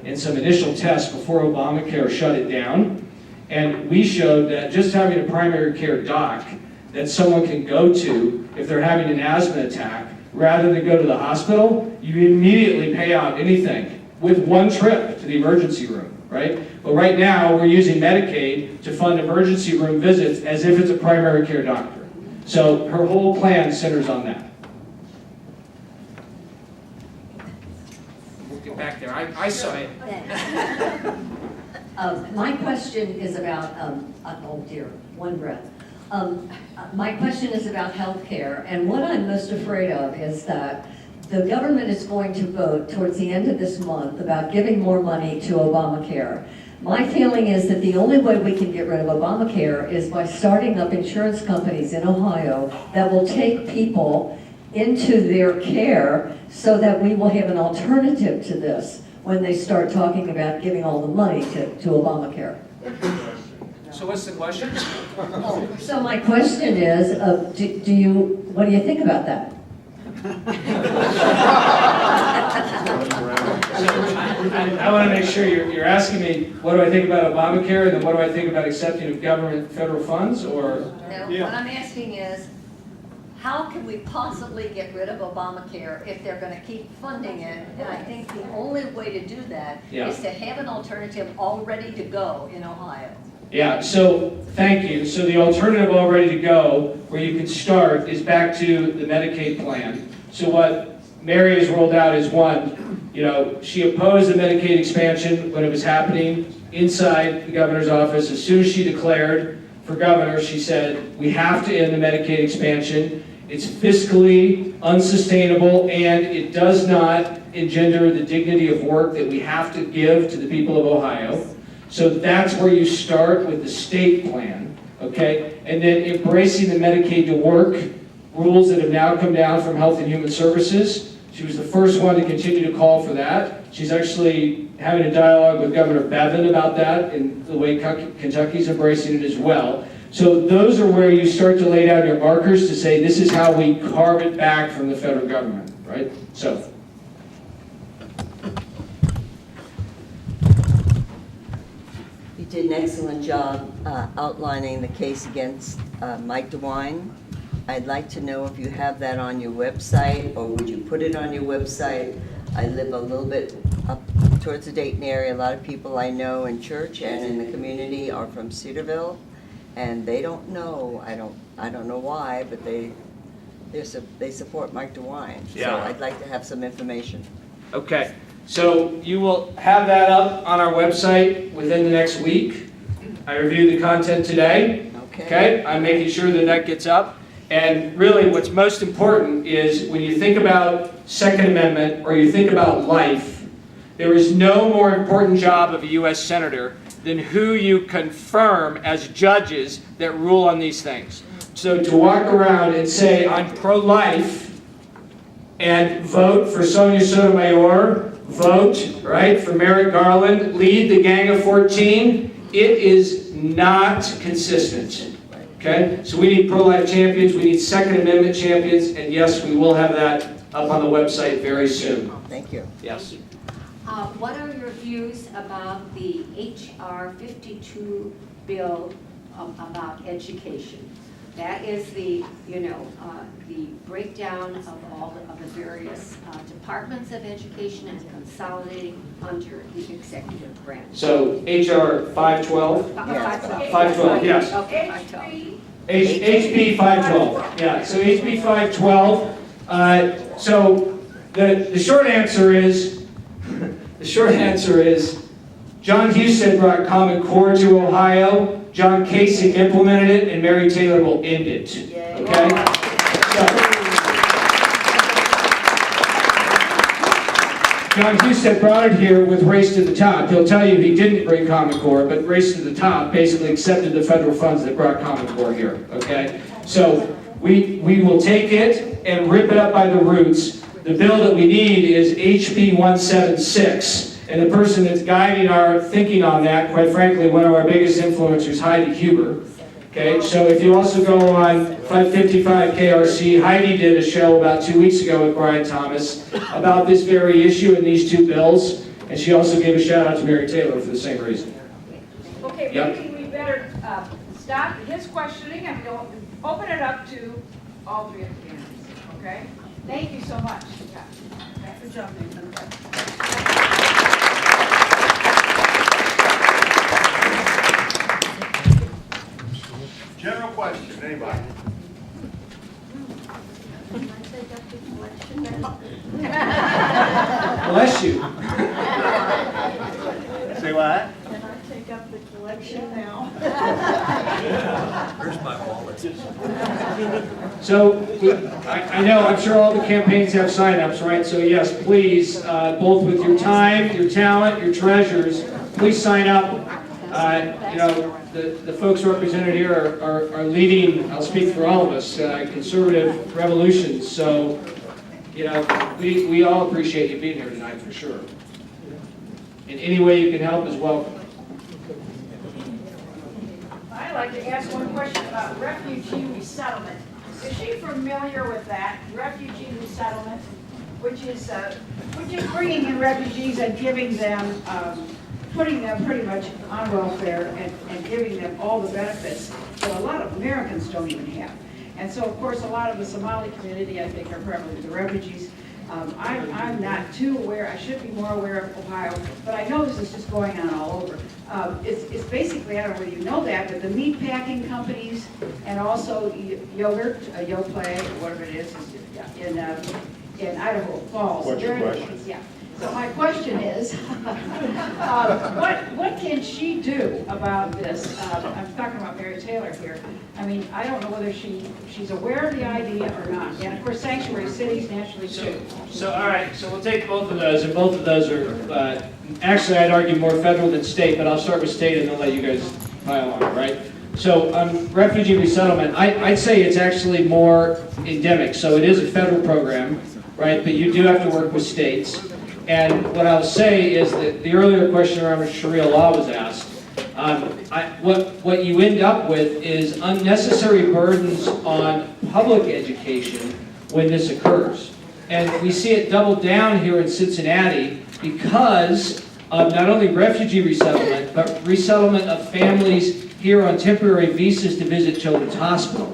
and some initial tests before Obamacare shut it down. And we showed that just having a primary care doc that someone can go to if they're having an asthma attack, rather than go to the hospital, you immediately pay out anything with one trip to the emergency room, right? But right now, we're using Medicaid to fund emergency room visits as if it's a primary care doctor. So her whole plan centers on that. We'll get back there. I saw it. My question is about, oh dear, one breath. My question is about health care, and what I'm most afraid of is that the government is going to vote towards the end of this month about giving more money to Obamacare. My feeling is that the only way we can get rid of Obamacare is by starting up insurance companies in Ohio that will take people into their care so that we will have an alternative to this when they start talking about giving all the money to Obamacare. So what's the question? So my question is, what do you think about that? I want to make sure you're asking me, what do I think about Obamacare, and then what do I think about accepting of government federal funds, or? No, what I'm asking is, how can we possibly get rid of Obamacare if they're going to keep funding it? And I think the only way to do that is to have an alternative all ready to go in Ohio. Yeah, so thank you. So the alternative all ready to go, where you can start, is back to the Medicaid plan. So what Mary has rolled out is one, she opposed the Medicaid expansion when it was happening inside the governor's office. As soon as she declared for governor, she said, we have to end the Medicaid expansion. It's fiscally unsustainable, and it does not engender the dignity of work that we have to give to the people of Ohio. So that's where you start with the state plan, okay? And then embracing the Medicaid to work rules that have now come down from Health and Human Services. She was the first one to continue to call for that. She's actually having a dialogue with Governor Bevin about that and the way Kentucky's embracing it as well. So those are where you start to lay down your markers to say this is how we carve it back from the federal government, right? So. You did an excellent job outlining the case against Mike DeWine. I'd like to know if you have that on your website, or would you put it on your website? I live a little bit up towards the Dayton area. A lot of people I know in church and in the community are from Cedarville, and they don't know. I don't know why, but they support Mike DeWine. Yeah. So I'd like to have some information. Okay, so you will have that up on our website within the next week. I reviewed the content today. Okay, I'm making sure that that gets up. And really what's most important is when you think about Second Amendment or you think about life, there is no more important job of a U.S. Senator than who you confirm as judges that rule on these things. So to walk around and say, I'm pro-life, and vote for Sonia Sotomayor, vote, right, for Merrick Garland, lead the Gang of 14, it is not consistent. Okay, so we need pro-life champions, we need Second Amendment champions, and yes, we will have that up on the website very soon. Thank you. Yes. What are your views about the H.R. 52 bill about education? That is the breakdown of all of the various departments of education and consolidating under the executive branch. So H.R. 512? 512, yes. Okay, 512. HB 512, yeah, so HB 512, so the short answer is, John Husted brought Common Core to Ohio, John Kasich implemented it, and Mary Taylor will end it, okay? So, John Husted brought it here with Race to the Top. He'll tell you he didn't bring Common Core, but Race to the Top basically accepted the federal funds that brought Common Core here, okay? So we will take it and rip it up by the roots. The bill that we need is HB 176, and the person that's guiding our thinking on that, quite frankly, one of our biggest influencers, Heidi Huber. Okay, so if you also go on 555 KRC, Heidi did a show about 2 weeks ago with Brian Thomas about this very issue in these two bills. And she also gave a shout out to Mary Taylor for the same reason. Okay, Yep. maybe we better stop his questioning and go open it up to all three of the candidates, okay? Thank you so much. Yeah. Good job, Nathan. General question, anybody? Bless you. Say what? Can I take up the collection now? Where's my wallet? So, I know, I'm sure all the campaigns have signups, right? So yes, please, both with your time, your talent, your treasures, please sign up. You know, the folks represented here are leading, I'll speak for all of us, conservative revolutions. So, you know, we all appreciate you being here tonight for sure. In any way you can help is welcome. I'd like to ask one question about refugee resettlement. Is she familiar with that, refugee resettlement, which is bringing in refugees and giving them, putting them pretty much on welfare and giving them all the benefits that a lot of Americans don't even have. And so, of course, a lot of the Somali community, I think, are probably the refugees. I'm not too aware, I should be more aware of Ohio, but I know this is just going on all over. It's basically, I don't know whether you know that, but the meat packing companies and also yogurt, Yoplait, or whatever it is in Idaho Falls. What's your They're the question? ones, yeah. So my question is, what can she do about this? I'm talking about Mary Taylor here. I mean, I don't know whether she's aware of the idea or not. And of course, sanctuary cities naturally too. So, all right, so we'll take both of those, and both of those are, actually, I'd argue more federal than state, but I'll start with state and then let you guys pile on, right? So, refugee resettlement, I'd say it's actually more endemic. So it is a federal program, right? But you do have to work with states. And what I'll say is that the earlier question around Sharia law was asked. What you end up with is unnecessary burdens on public education when this occurs. And we see it double down here in Cincinnati because of not only refugee resettlement, but resettlement of families here on temporary visas to visit Children's Hospital.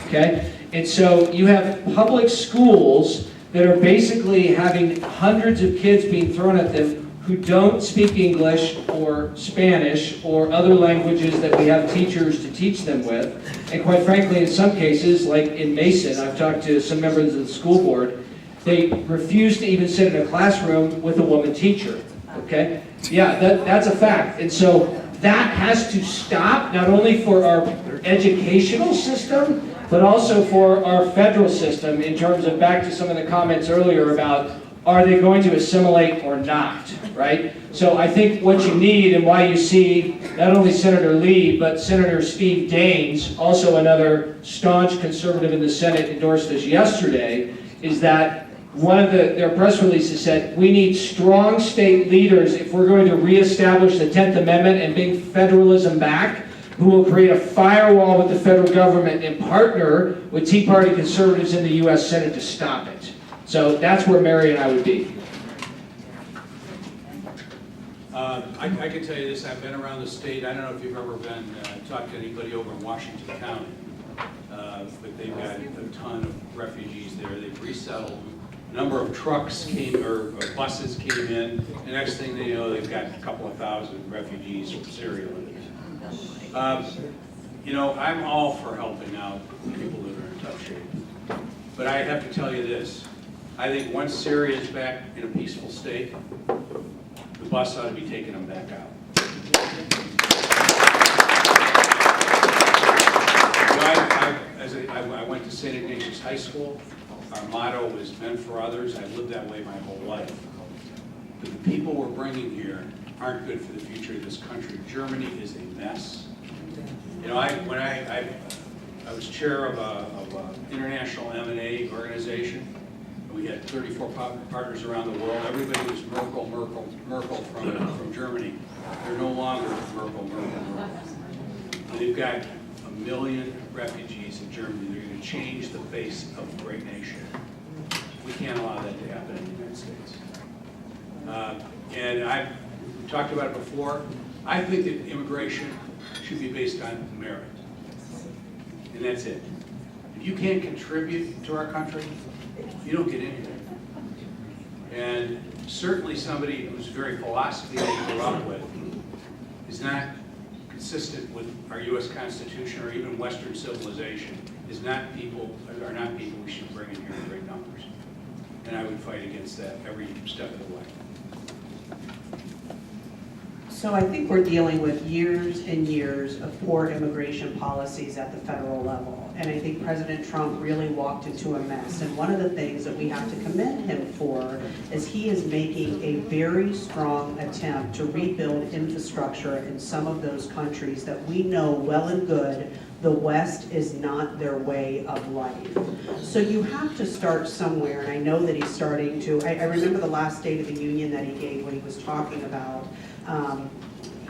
Okay? And so you have public schools that are basically having hundreds of kids being thrown at them who don't speak English or Spanish or other languages that we have teachers to teach them with. And quite frankly, in some cases, like in Mason, I've talked to some members of the school board, they refuse to even sit in a classroom with a woman teacher, okay? Yeah, that's a fact. And so that has to stop, not only for our educational system, but also for our federal system in terms of, back to some of the comments earlier about, are they going to assimilate or not, right? So I think what you need, and why you see not only Senator Lee, but Senator Steve Daines, also another staunch conservative in the Senate, endorsed this yesterday, is that one of their press releases said, we need strong state leaders if we're going to reestablish the 10th Amendment and bring federalism back, who will create a firewall with the federal government and partner with Tea Party conservatives in the U.S. Senate to stop it. So that's where Mary and I would be. I can tell you this, I've been around the state. I don't know if you've ever been talked to anybody over in Washington County, but they've got a ton of refugees there. They've resettled. A number of trucks came, or buses came in. The next thing they know, they've got a couple of thousand refugees from Syria. You know, I'm all for helping out people that are in tough shape. But I have to tell you this. I think once Syria is back in a peaceful state, the bus ought to be taking them back out. I went to St. Ignatius High School. Our motto was men for others. I've lived that way my whole life. But the people we're bringing here aren't good for the future of this country. Germany is a mess. You know, when I was chair of an international M&A organization. We had 34 partners around the world. Everybody was Merkel from Germany. They're no longer Merkel. They've got 1 million refugees in Germany. They're going to change the face of a great nation. We can't allow that to happen in the United States. And I've talked about it before. I think that immigration should be based on merit. And that's it. If you can't contribute to our country, you don't get in here. And certainly somebody whose very philosophy they grew up with is not consistent with our U.S. Constitution or even Western civilization, are not people we should bring in here in great numbers. And I would fight against that every step of the way. So I think we're dealing with years and years of poor immigration policies at the federal level. And I think President Trump really walked into a mess. And one of the things that we have to commend him for is he is making a very strong attempt to rebuild infrastructure in some of those countries that we know well and good the West is not their way of life. So you have to start somewhere, and I know that he's starting to, I remember the last State of the Union that he gave when he was talking about,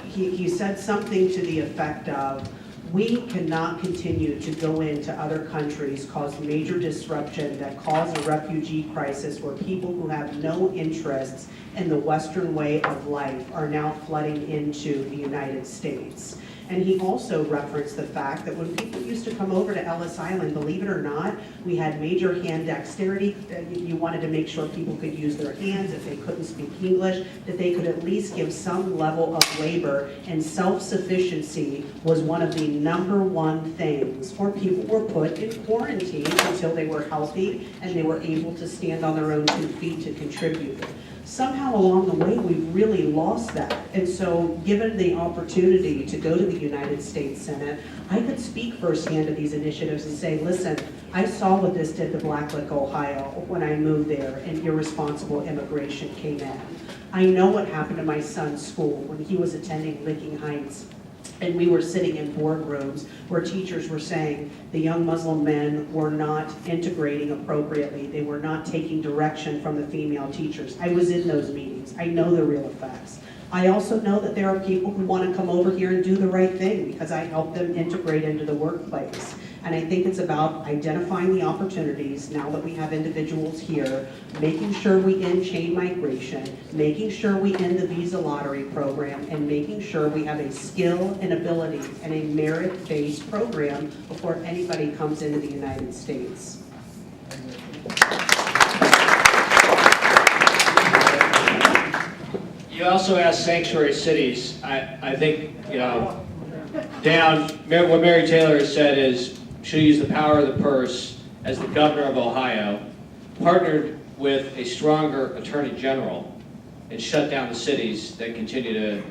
he said something to the effect of, we cannot continue to go into other countries, cause major disruption that cause a refugee crisis where people who have no interests in the Western way of life are now flooding into the United States. And he also referenced the fact that when people used to come over to Ellis Island, believe it or not, we had major hand dexterity. You wanted to make sure people could use their hands if they couldn't speak English, that they could at least give some level of labor, and self-sufficiency was one of the #1 things where people were put in quarantine until they were healthy and they were able to stand on their own 2 feet to contribute. Somehow along the way, we've really lost that. And so given the opportunity to go to the United States Senate, I could speak firsthand to these initiatives and say, listen, I saw what this did to Blacklick, Ohio when I moved there and irresponsible immigration came in. I know what happened to my son's school when he was attending Licking Heights. And we were sitting in boardrooms where teachers were saying the young Muslim men were not integrating appropriately. They were not taking direction from the female teachers. I was in those meetings. I know the real effects. I also know that there are people who want to come over here and do the right thing because I help them integrate into the workplace. And I think it's about identifying the opportunities now that we have individuals here, making sure we end chain migration, making sure we end the visa lottery program, and making sure we have a skill and ability and a merit-based program before anybody comes into the United States. You also asked sanctuary cities. I think, down, what Mary Taylor has said is, she'll use the power of the purse as the governor of Ohio, partnered with a stronger attorney general, and shut down the cities that continue to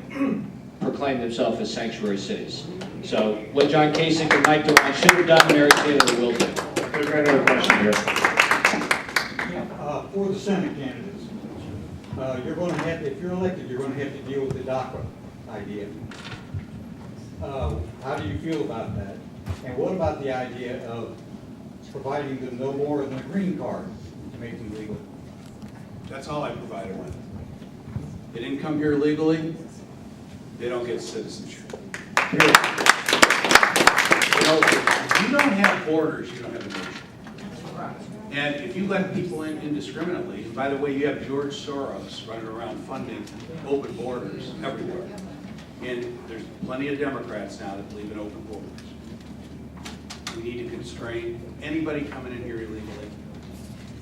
proclaim themselves as sanctuary cities. So what John Kasich and Mike DeWine should have done, Mary Taylor will do. We've got another question here. For the Senate candidates, you're going to have, if you're elected, you're going to have to deal with the DACA idea. How do you feel about that? And what about the idea of providing them no more than a green card to make them legal? That's all I provided with. They didn't come here legally, they don't get citizenship. If you don't have borders, you don't have a nation. And if you let people in indiscriminately, and by the way, you have George Soros running around funding open borders everywhere. And there's plenty of Democrats now that believe in open borders. We need to constrain anybody coming in here illegally.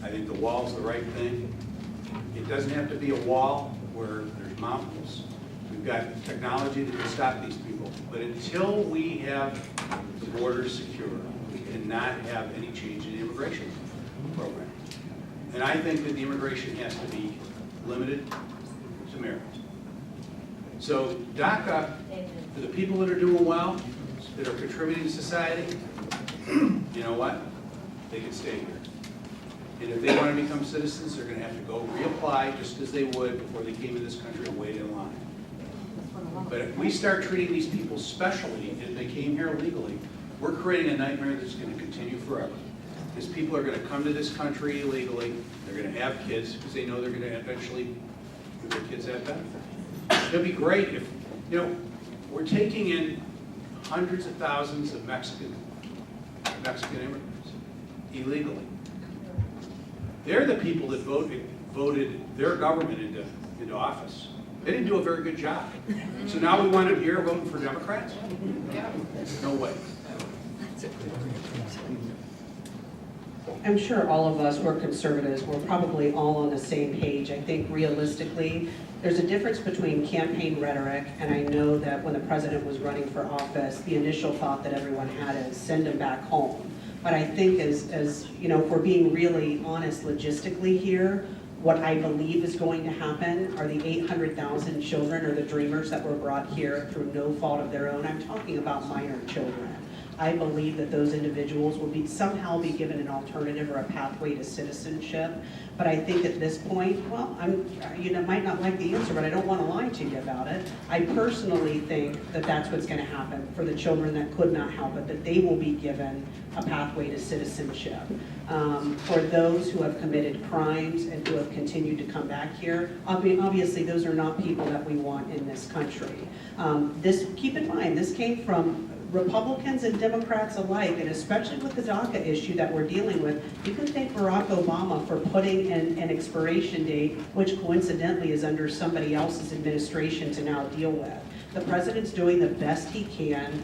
I think the wall's the right thing. It doesn't have to be a wall where there's mountains. We've got technology that can stop these people. But until we have the borders secure, we cannot have any change in the immigration program. And I think that the immigration has to be limited to merit. So DACA, for the people that are doing well, that are contributing to society, you know what? They can stay here. And if they want to become citizens, they're going to have to go reapply just as they would before they came to this country and wait in line. But if we start treating these people specially, if they came here legally, we're creating a nightmare that's going to continue forever. Because people are going to come to this country illegally, they're going to have kids because they know they're going to eventually give their kids that benefit. It'd be great if, we're taking in hundreds of thousands of Mexican immigrants illegally. They're the people that voted their government into office. They didn't do a very good job. So now we wind up here voting for Democrats? No way. I'm sure all of us, we're conservatives, we're probably all on the same page. I think realistically, there's a difference between campaign rhetoric, and I know that when the president was running for office, the initial thought that everyone had is send him back home. But I think as you know, if we're being really honest logistically here, what I believe is going to happen are the 800,000 children or the dreamers that were brought here through no fault of their own. I'm talking about minor children. I believe that those individuals will somehow be given an alternative or a pathway to citizenship. But I think at this point, well, might not like the answer, but I don't want to lie to you about it. I personally think that that's what's going to happen for the children that could not help it, that they will be given a pathway to citizenship. For those who have committed crimes and who have continued to come back here, obviously those are not people that we want in this country. Keep in mind, this came from Republicans and Democrats alike, and especially with the DACA issue that we're dealing with, you can thank Barack Obama for putting in an expiration date, which coincidentally is under somebody else's administration to now deal with. The president's doing the best he can